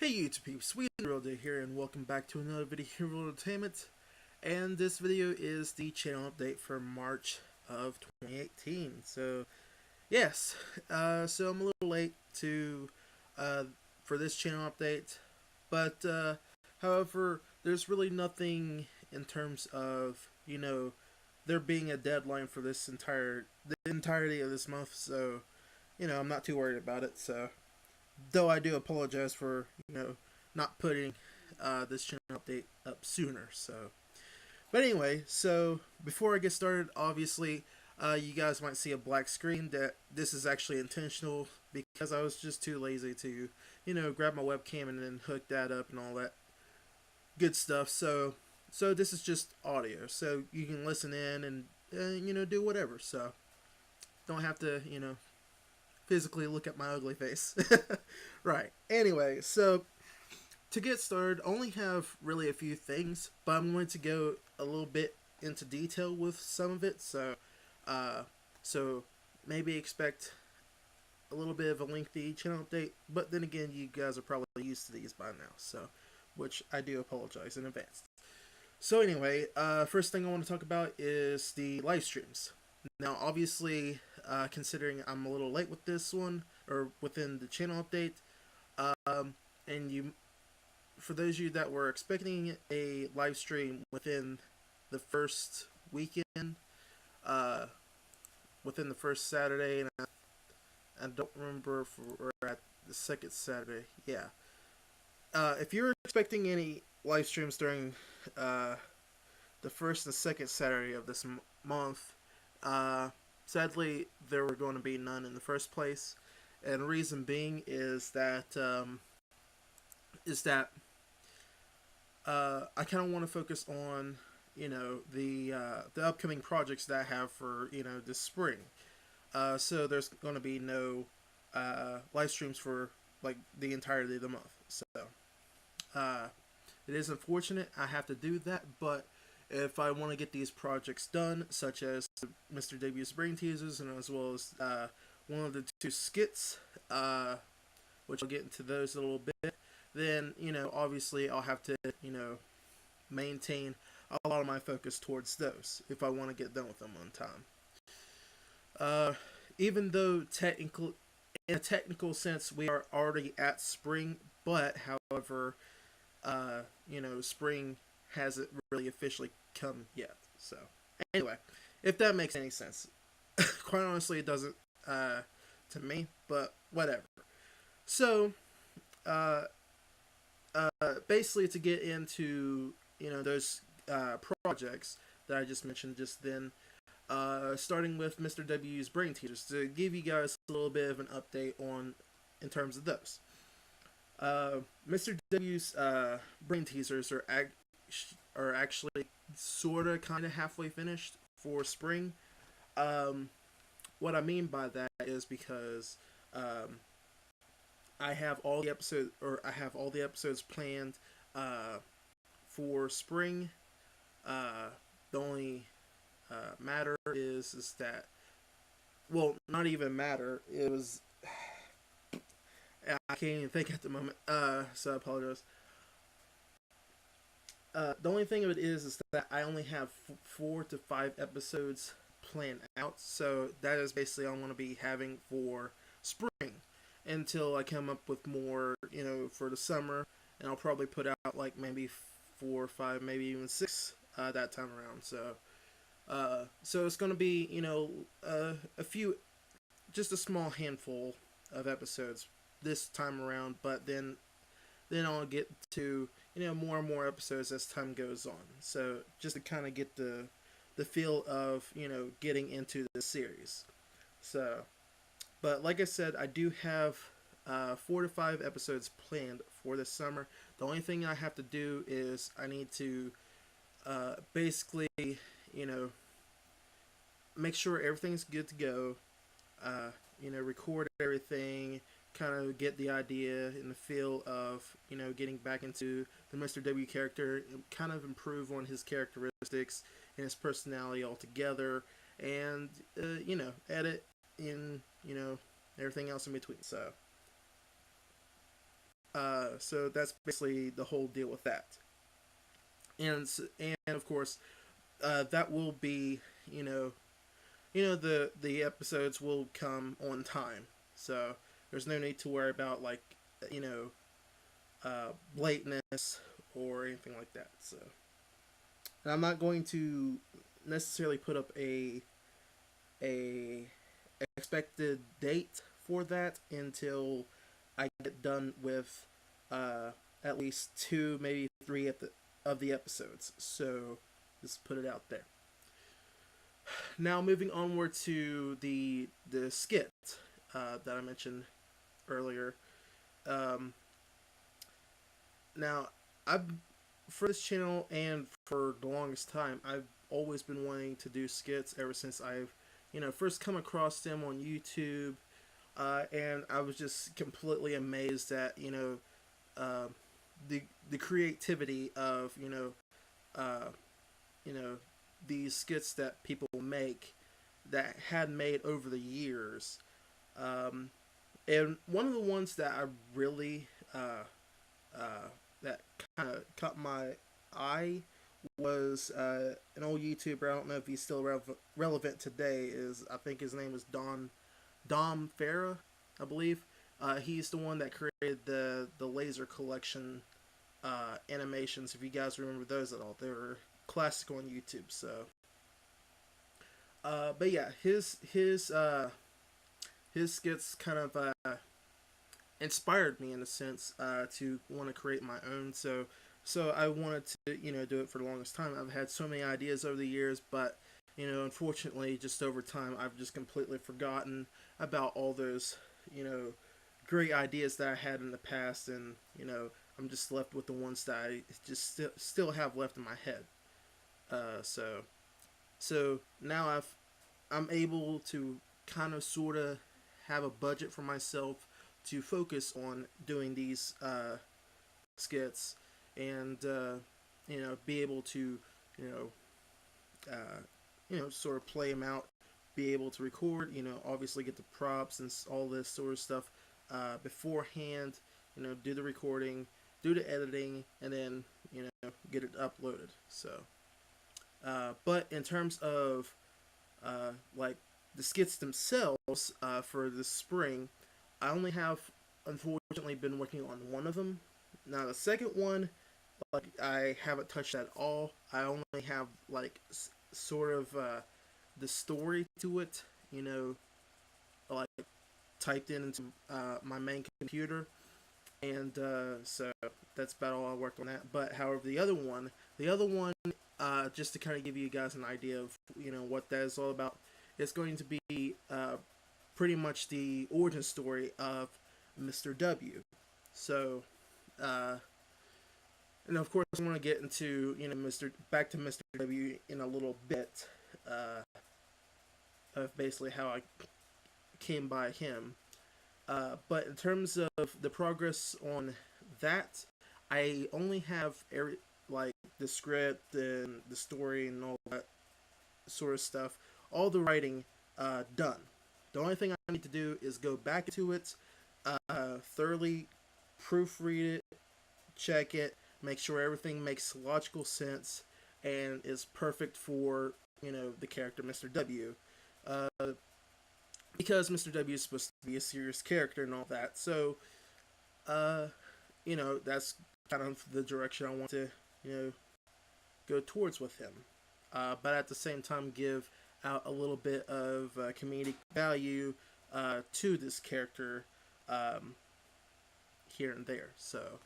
Hey YouTube peeps, B.B.A.W here, and welcome back to another video here on Entertainment. And this video is the channel update for March of 2018. So, yes, so I'm a little late to for this channel update, but however, there's really nothing in terms of there being a deadline for the entirety of this month. So, I'm not too worried about it. So. Though I do apologize for, not putting this channel update up sooner. So, but anyway, so before I get started, obviously, you guys might see a black screen. That this is actually intentional because I was just too lazy to, grab my webcam and then hook that up and all that good stuff. So this is just audio, so you can listen in and do whatever. So don't have to, physically look at my ugly face. Right. Anyway, so to get started, I only have really a few things, but I'm going to go a little bit into detail with some of it. So maybe expect a little bit of a lengthy channel update, but then again, you guys are probably used to these by now, so which I do apologize in advance. So anyway, first thing I want to talk about is the live streams. Now, obviously, considering I'm a little late with this one, or within the channel update, and for those of you that were expecting a live stream within the first weekend, within the first Saturday, and I don't remember if we're at the second Saturday. Yeah. If you're expecting any live streams during the first and second Saturday of this month, sadly, there were going to be none in the first place, and the reason being is that I kind of want to focus on the upcoming projects that I have for this spring. So there's going to be no live streams for like the entirety of the month. So it is unfortunate I have to do that, but if I want to get these projects done, such as Mr. W's brain teasers, and as well as one of the two skits, which I'll get into those a little bit, then, obviously I'll have to, maintain a lot of my focus towards those if I want to get done with them on time. Even though in a technical sense, we are already at spring, but however, spring hasn't really officially come yet. So anyway, if that makes any sense. Quite honestly, it doesn't to me, but whatever. So basically, to get into those projects that I just mentioned just then, starting with Mr. W's brain teasers, to give you guys a little bit of an update in terms of those. Mr. W's brain teasers are actually sort of kind of halfway finished for spring. What I mean by that is because I have all the episodes planned for spring. The only matter is that, well, not even matter. It was I can't even think at the moment. So I apologize. The only thing of it is that I only have 4 to 5 episodes planned out, so that is basically all I'm going to be having for spring until I come up with more, for the summer, and I'll probably put out like maybe 4 or 5, maybe even 6 that time around. So it's going to be a few, just a small handful of episodes this time around, but then I'll get to more and more episodes as time goes on. So just to kind of get the feel of getting into the series. So, but like I said, I do have 4 to 5 episodes planned for this summer. The only thing I have to do is I need to basically make sure everything's good to go. Record everything, kind of get the idea and the feel of getting back into the Mr. W character, kind of improve on his characteristics and his personality altogether, and edit in everything else in between. So So that's basically the whole deal with that. And of course, that will be, the episodes will come on time. So there's no need to worry about, like, you know lateness or anything like that. So and I'm not going to necessarily put up a expected date for that until I get done with at least two, maybe three of the episodes. So just put it out there. Now moving onward to the skit that I mentioned earlier. Um, Now, I've for this channel and for the longest time, I've always been wanting to do skits ever since I've, first come across them on YouTube, and I was just completely amazed at, uh, the creativity of, uh, you know these skits that people make that had made over the years. Um, and one of the ones that I really that kind of caught my eye was an old YouTuber. I don't know if he's still relevant today. Is I think his name is Dom Farah, I believe. He's the one that created the laser collection animations. If you guys remember those at all, they were classic on YouTube. So, but yeah, his skits kind of inspired me in a sense to want to create my own. So I wanted to do it for the longest time. I've had so many ideas over the years, but unfortunately, just over time, I've just completely forgotten about all those great ideas that I had in the past, and I'm just left with the ones that I just still have left in my head. So now I'm able to kind of sort of have a budget for myself to focus on doing these skits, and be able to you sort of play them out, be able to record, obviously get the props and all this sort of stuff beforehand, do the recording, do the editing, and then get it uploaded. So but in terms of like the skits themselves for the spring, I only have, unfortunately, been working on one of them. Now the second one, like, I haven't touched at all. I only have like sort of the story to it, like typed in into my main computer, and so that's about all I worked on that. But however, the other one, just to kind of give you guys an idea of what that is all about, it's going to be pretty much the origin story of Mr. W. So, and of course, I want to get into back to Mr. W in a little bit, of basically how I came by him. But in terms of the progress on that, I only have like the script and the story and all that sort of stuff, all the writing done. The only thing I need to do is go back to it, thoroughly proofread it, check it, make sure everything makes logical sense and is perfect for the character Mr. W. Uh, because Mr. W is supposed to be a serious character and all that. So, that's kind of the direction I want to, go towards with him. But at the same time, give out a little bit of comedic value to this character here and there. So,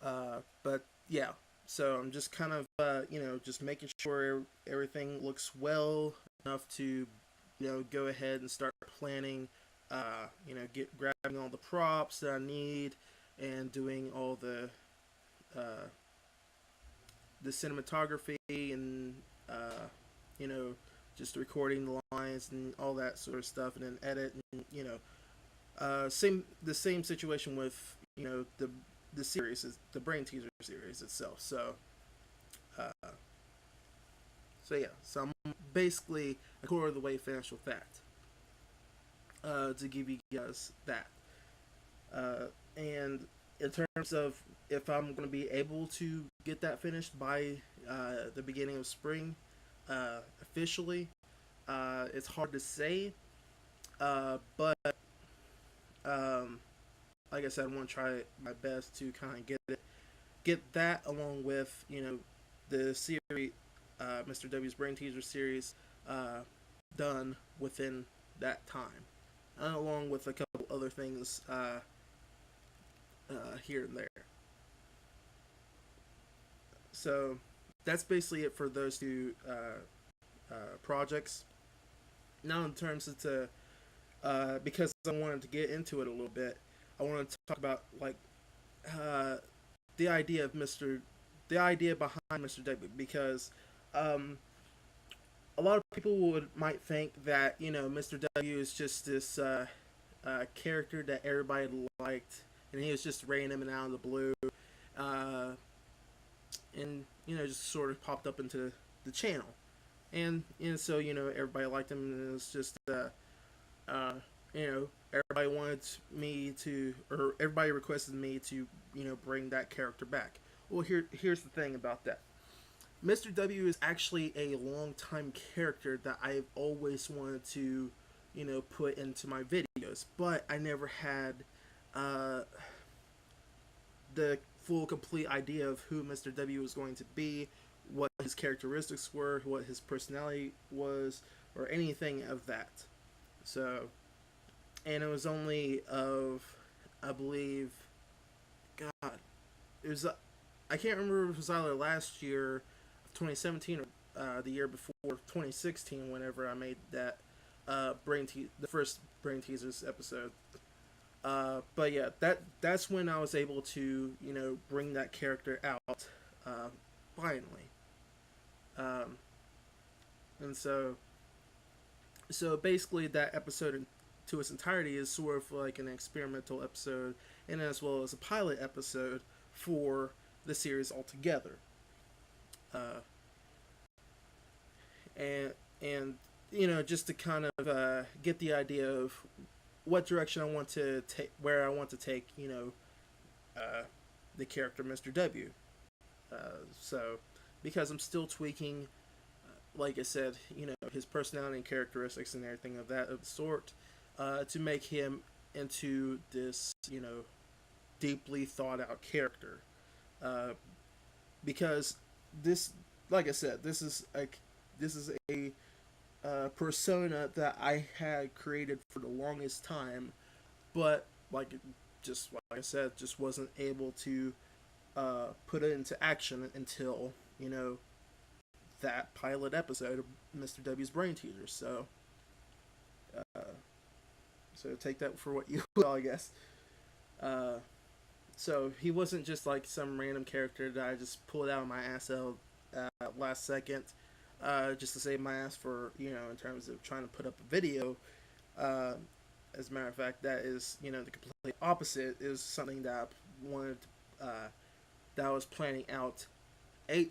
but yeah. So I'm just kind of, just making sure everything looks well enough to go ahead and start planning, grabbing all the props that I need and doing all the cinematography and, just recording the lines and all that sort of stuff, and then edit, and, the same situation with, the series, the Brain Teaser series itself. So, yeah, so I'm basically a quarter of the way finished with that. To give you guys that, and in terms of if I'm going to be able to get that finished by the beginning of spring officially, it's hard to say. But um, like I said, I want to try my best to kind of get that along with the series, Mr. W's Brain Teaser series, uh, done within that time, along with a couple other things here and there. So that's basically it for those two projects. Now, in terms of because I wanted to get into it a little bit, I wanted to talk about like uh, the idea of the idea behind Mr. W, because um, a lot of people might think that Mr. W is just this character that everybody liked, and he was just random and out of the blue, uh, and just sort of popped up into the channel, and so everybody liked him, and it was just uh, everybody wanted me to, or everybody requested me to bring that character back. Well, here's the thing about that. Mr. W is actually a long time character that I've always wanted to, put into my videos, but I never had uh, the full, complete idea of who Mr. W was going to be, what his characteristics were, what his personality was, or anything of that. So, and it was only of, I believe, God, it was, I can't remember if it was either last year, 2017, or the year before, 2016, whenever I made that the first Brain Teasers episode. But yeah, that's when I was able to bring that character out finally, um, and so basically that episode to its entirety is sort of like an experimental episode, and as well as a pilot episode for the series altogether. Uh, and just to kind of get the idea of what direction I want to take, where I want to take uh, the character Mr. W. So because I'm still tweaking, like I said, his personality and characteristics and everything of that of the sort, to make him into this deeply thought out character. Uh, because this, like I said, this is a persona that I had created for the longest time, but just like I said, just wasn't able to put it into action until that pilot episode of Mr. W's Brain Teaser. Uh, so take that for what you will, I guess. Uh, so he wasn't just like some random character that I just pulled out of my ass out last second, just to save my ass for in terms of trying to put up a video. Uh, as a matter of fact, that is the complete opposite. Is something that I wanted, that I was planning out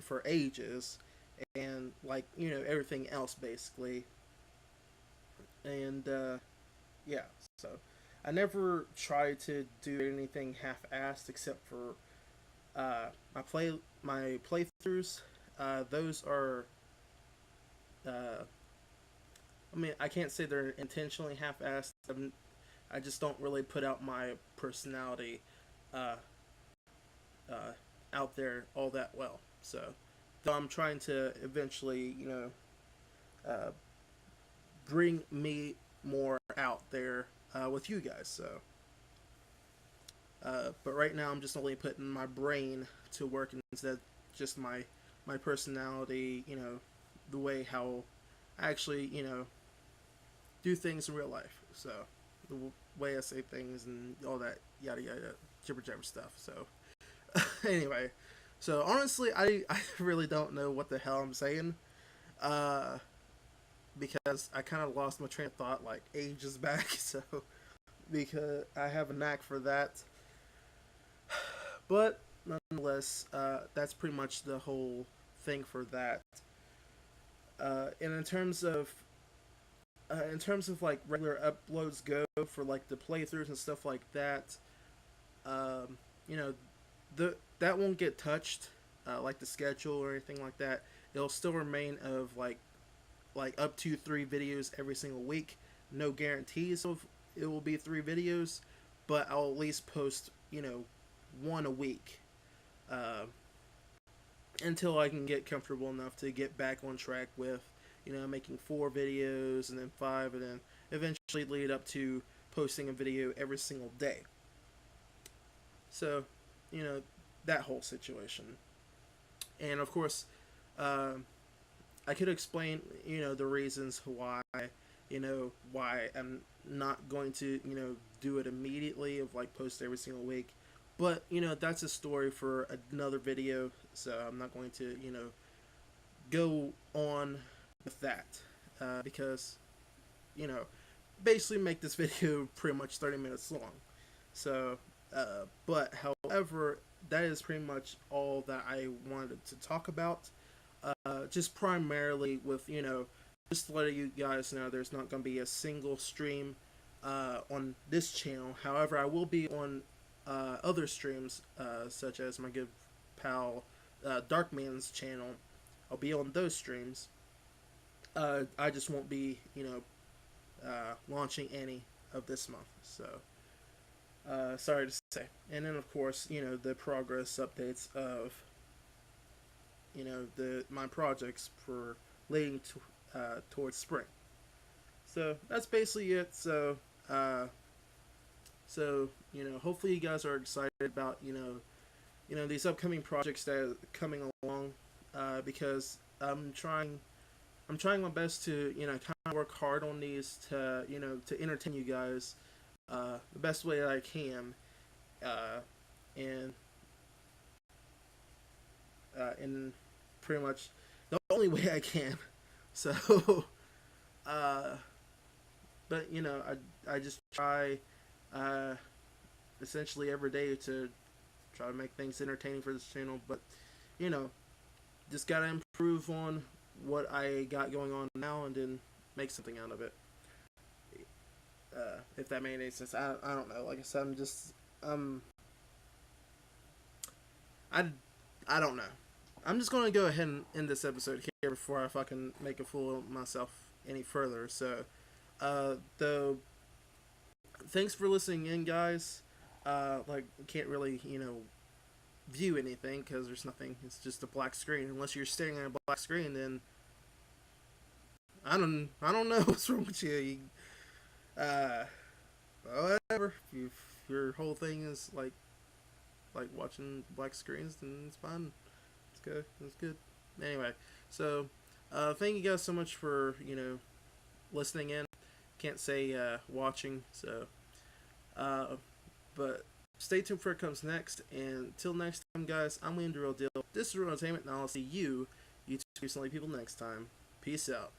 for ages, and everything else basically, and yeah. So I never tried to do anything half-assed except for my playthroughs. Those are I mean, I can't say they're intentionally half-assed. I just don't really put out my personality uh, uh, out there all that well. So, though I'm trying to eventually, uh, bring me more out there with you guys. So, but right now I'm just only putting my brain to work instead of just my personality. The way how I actually do things in real life. So the way I say things and all that yada yada jibber jabber stuff. So anyway, so honestly, I really don't know what the hell I'm saying, uh, because I kind of lost my train of thought like ages back. So because I have a knack for that, but nonetheless, that's pretty much the whole thing for that. And in terms of like regular uploads go for like the playthroughs and stuff like that, you know, that won't get touched, like the schedule or anything like that. It'll still remain of like up to 3 videos every single week. No guarantees of it will be 3 videos, but I'll at least post, one a week, uh, until I can get comfortable enough to get back on track with, making 4 videos and then 5, and then eventually lead up to posting a video every single day. So, you know, that whole situation. And of course, uh, I could explain, the reasons why I'm not going to, do it immediately of like post every single week. But, that's a story for another video. So I'm not going to, go on with that. Because, you know, basically make this video pretty much 30 minutes long. So, but however, that is pretty much all that I wanted to talk about. Just primarily with, just to let you guys know, there's not going to be a single stream on this channel. However, I will be on other streams, such as my good pal Darkman's channel. I'll be on those streams. I just won't be, launching any of this month. So, sorry to say. And then, of course, the progress updates of, my projects for leading to, towards spring. So that's basically it. So, hopefully you guys are excited about, these upcoming projects that are coming along, because I'm trying my best to, kind of work hard on these to, to entertain you guys, the best way that I can, and pretty much the only way I can. So, uh, but I just try, essentially every day to try to make things entertaining for this channel. But you know, just gotta improve on what I got going on now, and then make something out of it. If that made any sense, I don't know. Like I said, I I don't know. I'm just gonna go ahead and end this episode here before I fucking make a fool of myself any further. So, though, thanks for listening in, guys. Like, can't really, view anything because there's nothing. It's just a black screen. Unless you're staring at a black screen, then I don't know what's wrong with you. Whatever. If your whole thing is like watching black screens, then it's fine. It's good. It's good. Anyway, so thank you guys so much for listening in. Can't say watching. So, but stay tuned for what comes next. And until next time, guys, I'm William the Real Deal. This is Real Entertainment, and I'll see you, YouTube recently people, next time. Peace out.